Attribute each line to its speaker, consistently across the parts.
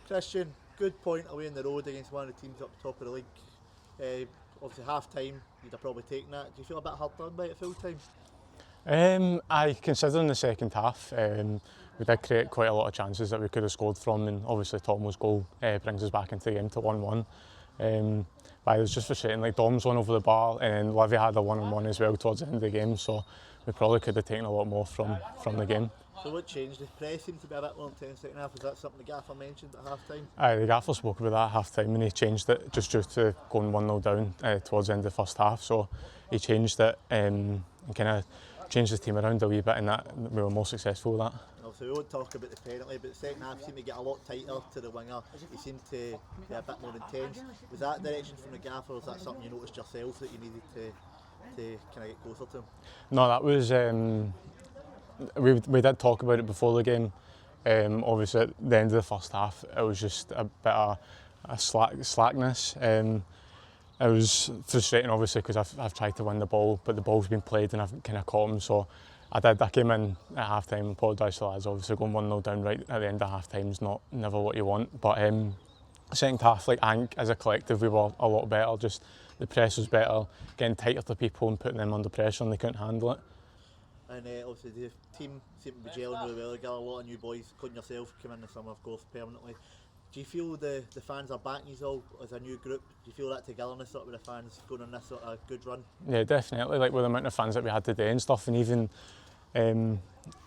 Speaker 1: Kristian, good point away in the road against one of the teams up the top of the league. Obviously half time, you'd have probably taken that. Do you feel a bit hard done by it full time?
Speaker 2: Considering the second half, we did create quite a lot of chances that we could have scored from, and obviously Tom's goal brings us back into the game to 1-1. But it was just frustrating, like Dom's one over the bar, and then Livy had a one-on-one as well towards the end of the game, so we probably could have taken a lot more from the game.
Speaker 1: So what changed? The press seemed to be a bit more intense second half. Was that something the gaffer mentioned at half time?
Speaker 2: The gaffer spoke about that at half time, and he changed it just due to going 1-0 down towards the end of the first half. So he changed it and kind of changed the team around a wee bit, and that we were more successful with that.
Speaker 1: Also, we won't talk about the penalty, but the second half seemed to get a lot tighter to the winger. He seemed to be a bit more intense. Was that direction from the gaffer, or was that something you noticed yourself that you needed to kind of get closer to him?
Speaker 2: No, that was. We did talk about it before the game. Obviously, at the end of the first half, it was just a bit of a slackness. It was frustrating, obviously, because I've tried to win the ball, but the ball's been played and I've kind of caught him. So I came in at half time, apologised to the lads. Obviously, going 1-0 down right at the end of half time is never what you want. But second half, like I think as a collective, we were a lot better. Just the press was better, getting tighter to people and putting them under pressure, and they couldn't handle it.
Speaker 1: And obviously the team seemed to be gelling really well. Got a lot of new boys, including yourself, come in the summer, of course, permanently. Do you feel the fans are backing you all as a new group? Do you feel that togetherness sort of with the fans going on this sort of good run?
Speaker 2: Yeah, definitely. Like with the amount of fans that we had today and stuff, and even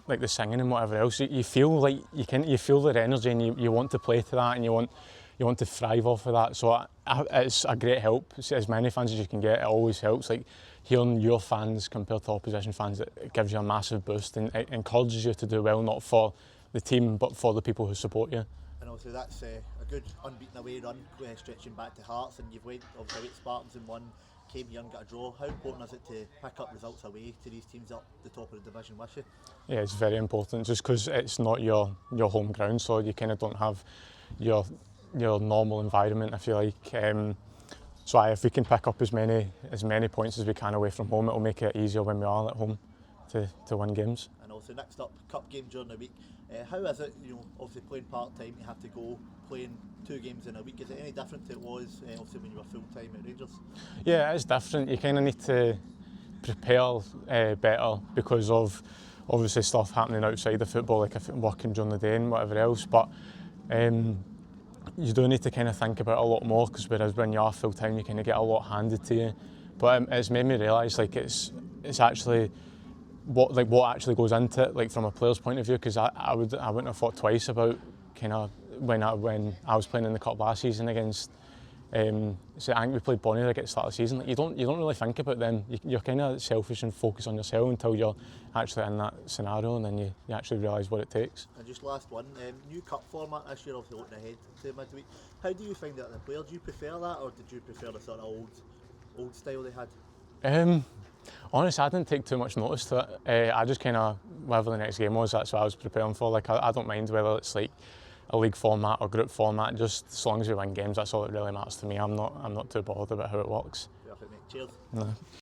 Speaker 2: like the singing and whatever else, you feel like you feel their energy, and you want to play to that, and you want to thrive off of that. So it's a great help. As many fans as you can get, it always helps. Like hearing your fans compared to opposition fans, it gives you a massive boost, and it encourages you to do well, not for the team but for the people who support you.
Speaker 1: And also that's a good unbeaten away run, stretching back to Hearts, and you've went obviously Spartans in one, came young, got a draw. How important is it to pick up results away to these teams up the top of the division with you?
Speaker 2: Yeah, it's very important, just because it's not your home ground, so you kind of don't have your normal environment, if you like. So if we can pick up as many points as we can away from home, it'll make it easier when we are at home to win games.
Speaker 1: And also next up, cup game during the week. How is it, obviously playing part-time, you have to go playing 2 games in a week. Is it any different to it was obviously when you were full-time at Rangers?
Speaker 2: Yeah, it's different. You kind of need to prepare better because of obviously stuff happening outside of football, like if I'm working during the day and whatever else. But you do need to kind of think about it a lot more, because whereas when you are full-time, you kind of get a lot handed to you. But it's made me realise like it's actually what actually goes into it, like from a player's point of view, because I wouldn't have thought twice about kind of when I was playing in the cup last season against so I think we played Bonnie like at the start of the season. Like you don't really think about them. You're kind of selfish and focus on yourself until you're actually in that scenario, and then you actually realise what it takes.
Speaker 1: And just last one, new cup format this year, obviously looking ahead to midweek. How do you find that the player? Do you prefer that, or did you prefer the sort of old style they had?
Speaker 2: Honestly, I didn't take too much notice to it. I just kind of, whatever the next game was, that's what I was preparing for. Like I don't mind whether it's like a league format or group format. Just as long as we win games, that's all that really matters to me. I'm not too bothered about how it works.
Speaker 1: Perfect, mate. Cheers.
Speaker 2: No.